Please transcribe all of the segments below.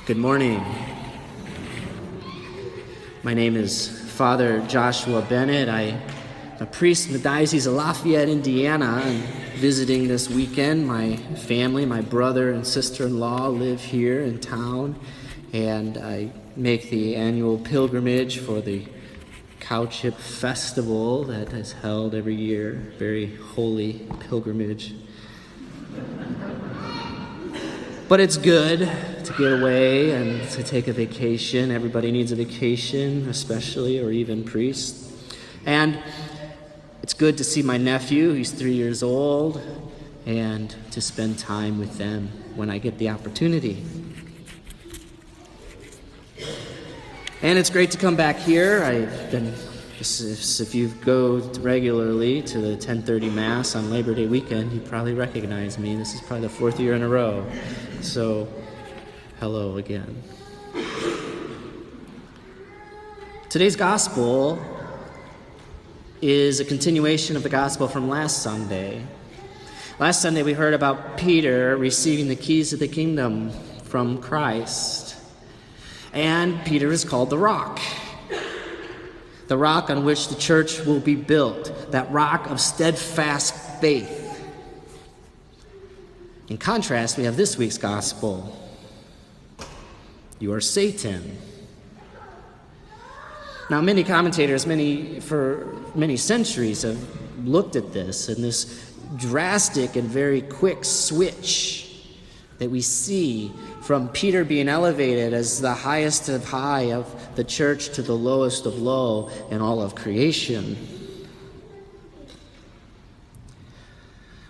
Good morning. My name is Father Joshua Bennett. I'm a priest in the Diocese of Lafayette, Indiana. I'm visiting this weekend. My family, my brother and sister-in-law live here in town, and I make the annual pilgrimage for the Cowship Festival that is held every year. Very holy pilgrimage. But it's good to get away and to take a vacation. Everybody needs a vacation, especially, or even priests. And it's good to see my nephew, he's 3 years old, and to spend time with them when I get the opportunity. And it's great to come back here. If you go regularly to the 10:30 Mass on Labor Day weekend, you probably recognize me. This is probably the 4th year in a row. So, hello again. Today's gospel is a continuation of the gospel from last Sunday. Last Sunday we heard about Peter receiving the keys of the kingdom from Christ. And Peter is called the rock on which the church will be built, that rock of steadfast faith. In contrast, we have this week's gospel. You are Satan. Now, many commentators, for many centuries, have looked at this and this drastic and very quick switch that we see from Peter being elevated as the highest of high of the church to the lowest of low in all of creation.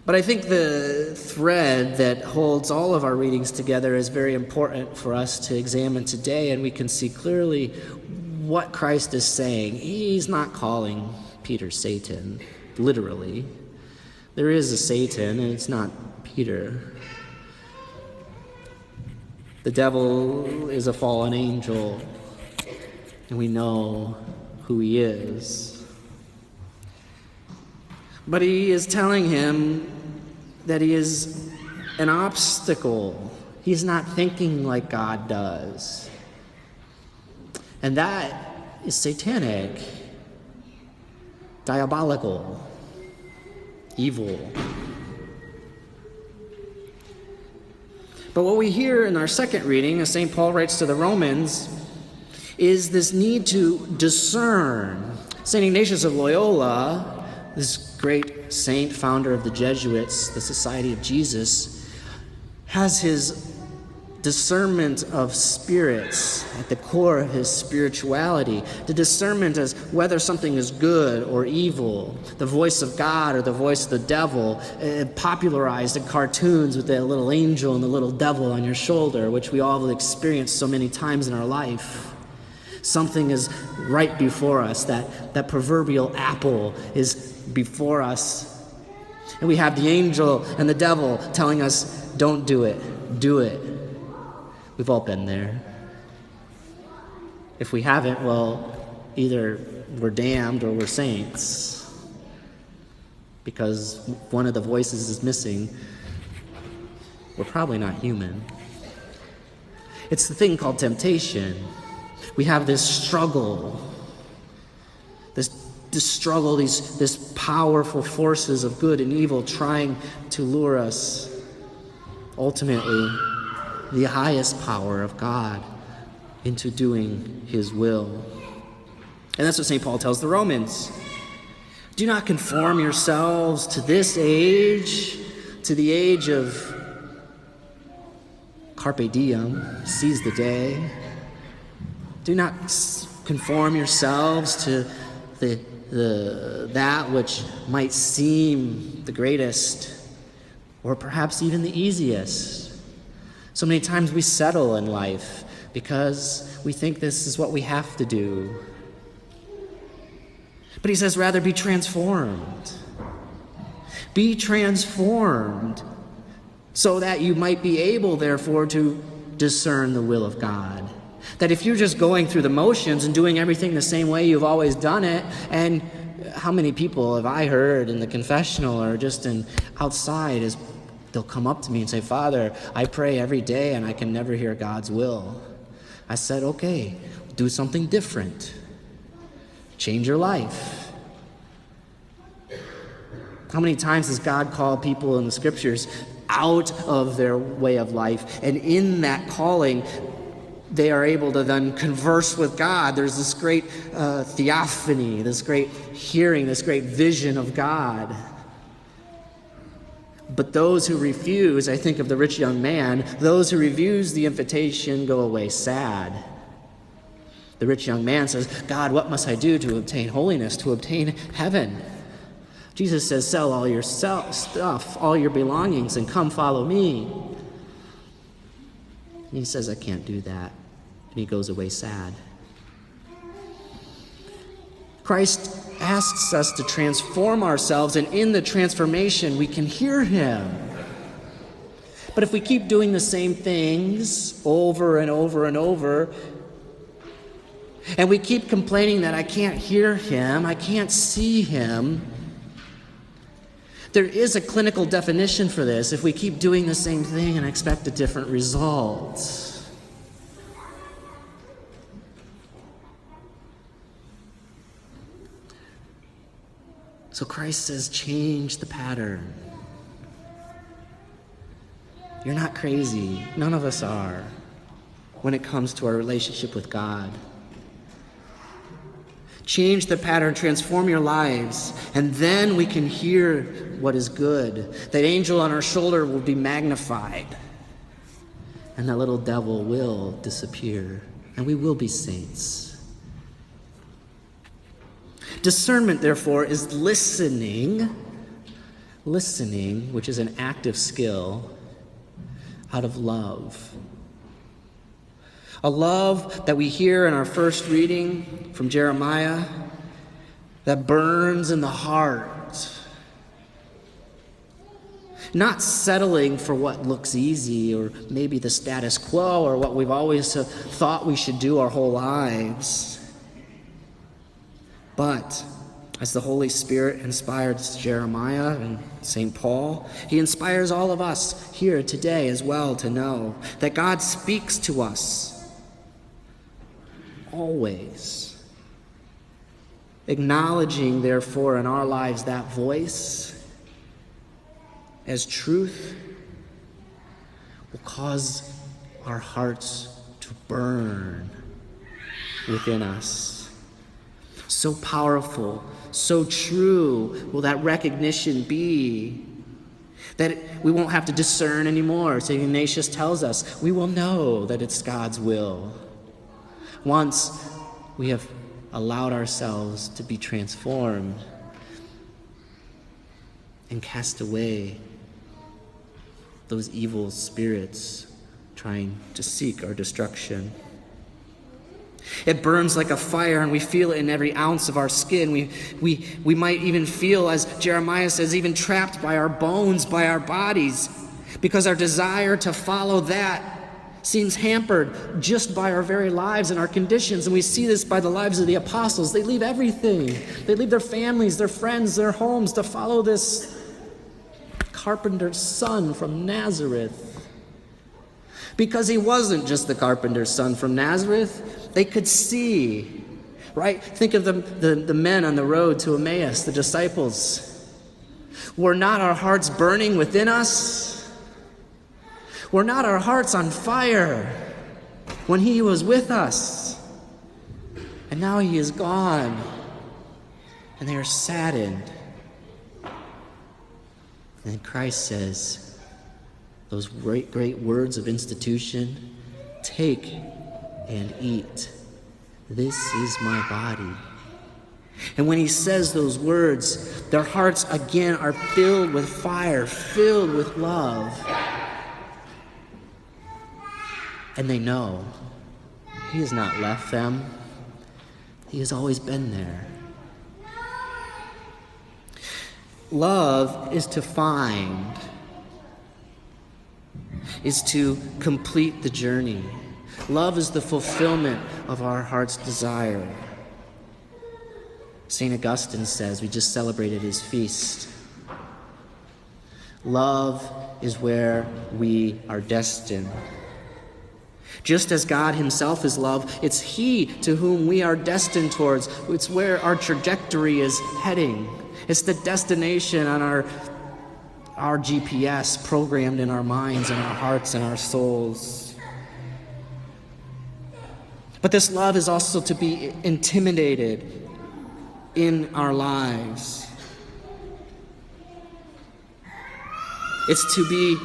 But I think the thread that holds all of our readings together is very important for us to examine today, and we can see clearly what Christ is saying. He's not calling Peter Satan, literally. There is a Satan, and it's not Peter. The devil is a fallen angel, and we know who he is. But he is telling him that he is an obstacle. He's not thinking like God does. And that is satanic, diabolical, evil. But what we hear in our second reading, as St. Paul writes to the Romans, is this need to discern. St. Ignatius of Loyola, this great saint, founder of the Jesuits, the Society of Jesus, has his discernment of spirits at the core of his spirituality. The discernment as whether something is good or evil, the voice of God or the voice of the devil, popularized in cartoons with the little angel and the little devil on your shoulder, which we all have experienced so many times in our life. Something is right before us, that proverbial apple is before us. And we have the angel and the devil telling us, don't do it, do it. We've all been there. If we haven't, well, either we're damned or we're saints. Because one of the voices is missing. We're probably not human. It's the thing called temptation. We have this struggle, this struggle, this powerful forces of good and evil trying to lure us, ultimately, the highest power of God, into doing his will. And that's what St. Paul tells the Romans. Do not conform yourselves to this age, to the age of carpe diem, seize the day. Do not conform yourselves to that which might seem the greatest, or perhaps even the easiest. So many times we settle in life because we think this is what we have to do. But he says, rather be transformed. Be transformed so that you might be able, therefore, to discern the will of God. That if you're just going through the motions and doing everything the same way you've always done it, and how many people have I heard in the confessional or just outside as They'll come up to me and say, Father, I pray every day and I can never hear God's will. I said, okay, do something different. Change your life. How many times has God called people in the scriptures out of their way of life? And in that calling, they are able to then converse with God. There's this great theophany, this great hearing, this great vision of God. But those who refuse, I think of the rich young man, those who refuse the invitation go away sad. The rich young man says, God, what must I do to obtain holiness, to obtain heaven? Jesus says, sell all your stuff, all your belongings, and come follow me. And he says, I can't do that. And he goes away sad. Christ asks us to transform ourselves, and in the transformation, we can hear him. But if we keep doing the same things over and over and over, and we keep complaining that I can't hear him, I can't see him, there is a clinical definition for this if we keep doing the same thing and expect a different result. So Christ says, change the pattern. You're not crazy. None of us are when it comes to our relationship with God. Change the pattern, transform your lives, and then we can hear what is good. That angel on our shoulder will be magnified, and that little devil will disappear, and we will be saints. Discernment, therefore, is listening, which is an active skill, out of love. A love that we hear in our first reading from Jeremiah that burns in the heart. Not settling for what looks easy or maybe the status quo or what we've always thought we should do our whole lives. But as the Holy Spirit inspired Jeremiah and St. Paul, he inspires all of us here today as well to know that God speaks to us always. Acknowledging, therefore, in our lives that voice as truth will cause our hearts to burn within us. So powerful, so true will that recognition be that we won't have to discern anymore. St. Ignatius tells us we will know that it's God's will once we have allowed ourselves to be transformed and cast away those evil spirits trying to seek our destruction. It burns like a fire, and we feel it in every ounce of our skin. We might even feel, as Jeremiah says, even trapped by our bones, by our bodies, because our desire to follow that seems hampered just by our very lives and our conditions. And we see this by the lives of the apostles. They leave everything. They leave their families, their friends, their homes to follow this carpenter's son from Nazareth. Because he wasn't just the carpenter's son from Nazareth. They could see, right? Think of the men on the road to Emmaus, the disciples. Were not our hearts burning within us? Were not our hearts on fire when he was with us? And now he is gone, and they are saddened. And Christ says those great words of institution, take and eat. This is my body. And when he says those words, their hearts again are filled with fire, filled with love. And they know he has not left them. He has always been there. Love is to find, is to complete the journey. Love is the fulfillment of our heart's desire. St. Augustine says, we just celebrated his feast. Love is where we are destined. Just as God himself is love, it's he to whom we are destined towards. It's where our trajectory is heading. It's the destination on our GPS programmed in our minds and our hearts and our souls. But this love is also to be intimidated in our lives. It's to be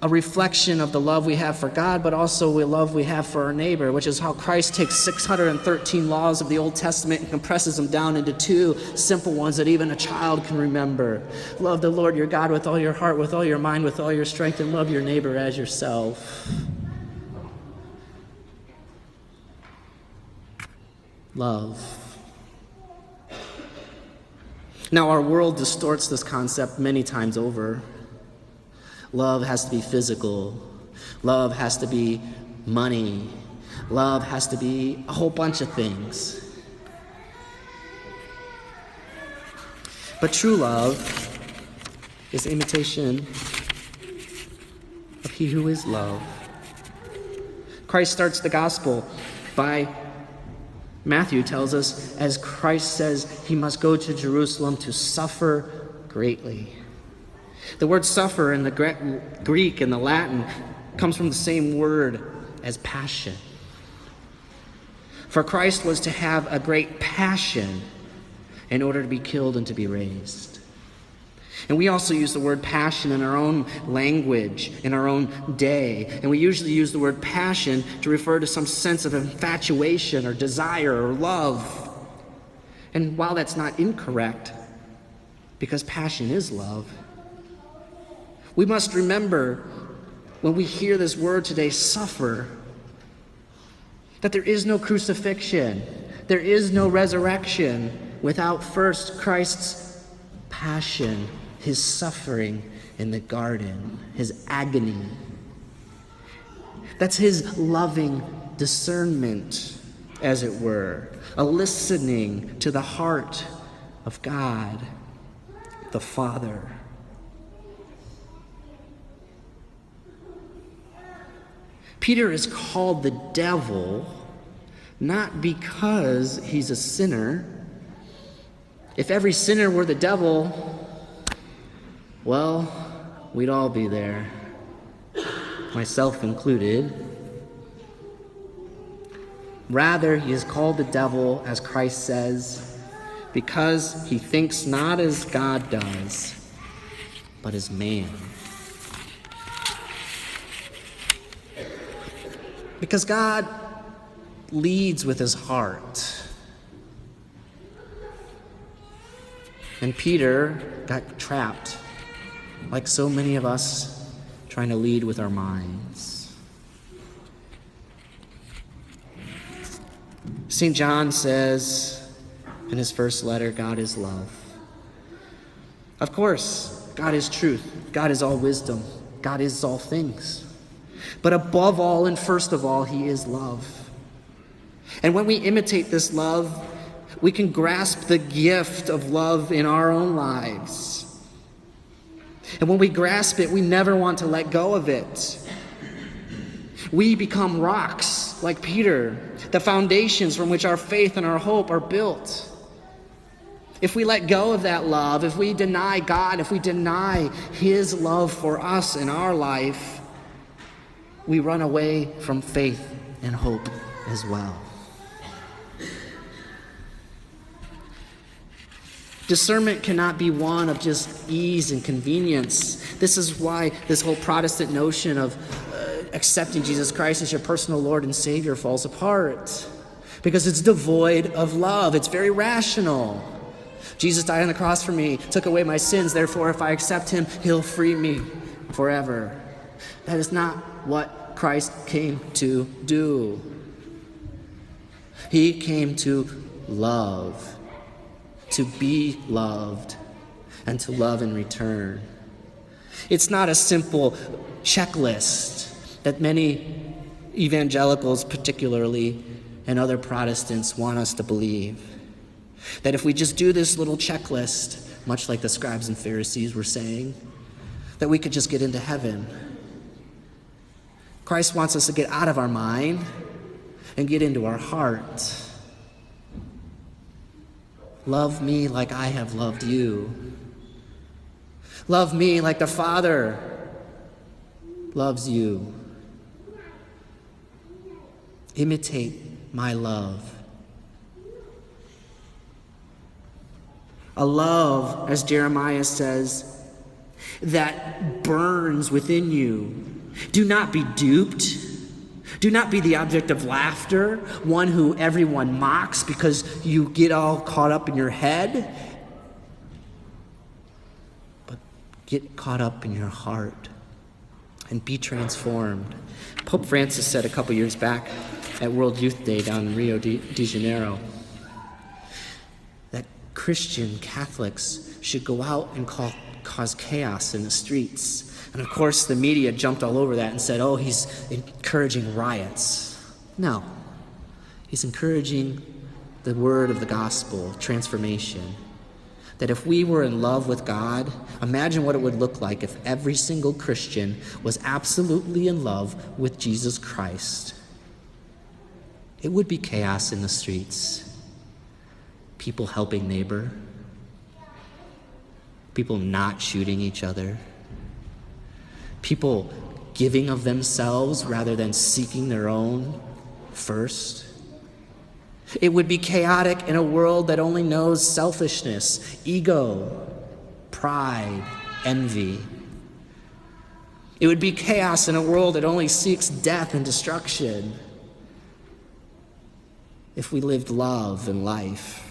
a reflection of the love we have for God, but also the love we have for our neighbor, which is how Christ takes 613 laws of the Old Testament and compresses them down into 2 simple ones that even a child can remember. Love the Lord your God with all your heart, with all your mind, with all your strength, and love your neighbor as yourself. Love. Now, our world distorts this concept many times over. Love has to be physical. Love has to be money. Love has to be a whole bunch of things. But true love is imitation of he who is love. Christ starts the gospel by, Matthew tells us, as Christ says he must go to Jerusalem to suffer greatly. The word suffer in the Greek and the Latin comes from the same word as passion. For Christ was to have a great passion in order to be killed and to be raised. And we also use the word passion in our own language, in our own day. And we usually use the word passion to refer to some sense of infatuation or desire or love. And while that's not incorrect, because passion is love, we must remember when we hear this word today, suffer, that there is no crucifixion, there is no resurrection without first Christ's passion, his suffering in the garden, his agony. That's his loving discernment, as it were, a listening to the heart of God, the Father. Peter is called the devil not because he's a sinner. If every sinner were the devil, well, we'd all be there, myself included. Rather, he is called the devil, as Christ says, because he thinks not as God does, but as man. Because God leads with his heart. And Peter got trapped, like so many of us, trying to lead with our minds. St. John says in his first letter, God is love. Of course, God is truth. God is all wisdom. God is all things. But above all and first of all, he is love. And when we imitate this love, we can grasp the gift of love in our own lives. And when we grasp it, we never want to let go of it. We become rocks like Peter, the foundations from which our faith and our hope are built. If we let go of that love, if we deny God, if we deny his love for us in our life, we run away from faith and hope as well. Discernment cannot be one of just ease and convenience. This is why this whole Protestant notion of accepting Jesus Christ as your personal Lord and Savior falls apart. Because it's devoid of love. It's very rational. Jesus died on the cross for me, took away my sins. Therefore, if I accept him, he'll free me forever. That is not what Christ came to do. He came to love, to be loved, and to love in return. It's not a simple checklist that many evangelicals particularly and other Protestants want us to believe. That if we just do this little checklist, much like the scribes and Pharisees were saying, that we could just get into heaven. Christ wants us to get out of our mind and get into our heart. Love me like I have loved you. Love me like the Father loves you. Imitate my love. A love, as Jeremiah says, that burns within you. Do not be duped. Do not be the object of laughter, one who everyone mocks because you get all caught up in your head. But get caught up in your heart and be transformed. Pope Francis said a couple years back at World Youth Day down in Rio de Janeiro that Christian Catholics should go out and cause chaos in the streets. And of course, the media jumped all over that and said, oh, he's encouraging riots. No. He's encouraging the word of the gospel, transformation. That if we were in love with God, imagine what it would look like if every single Christian was absolutely in love with Jesus Christ. It would be chaos in the streets. People helping neighbor. People not shooting each other. People giving of themselves rather than seeking their own first. It would be chaotic in a world that only knows selfishness, ego, pride, envy. It would be chaos in a world that only seeks death and destruction. If we lived love and life.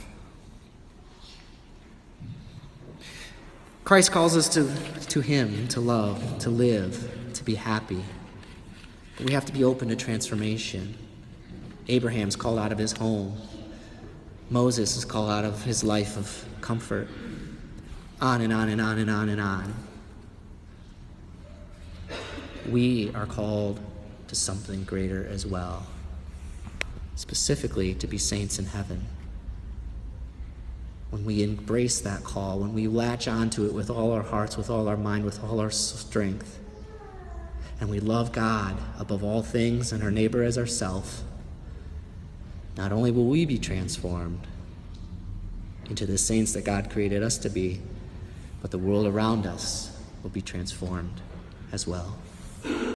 Christ calls us to him, to love, to live, to be happy. But we have to be open to transformation. Abraham's called out of his home. Moses is called out of his life of comfort. On and on and on and on and on. We are called to something greater as well. Specifically to be saints in heaven. When we embrace that call, when we latch onto it with all our hearts, with all our mind, with all our strength, and we love God above all things and our neighbor as ourselves, not only will we be transformed into the saints that God created us to be, but the world around us will be transformed as well.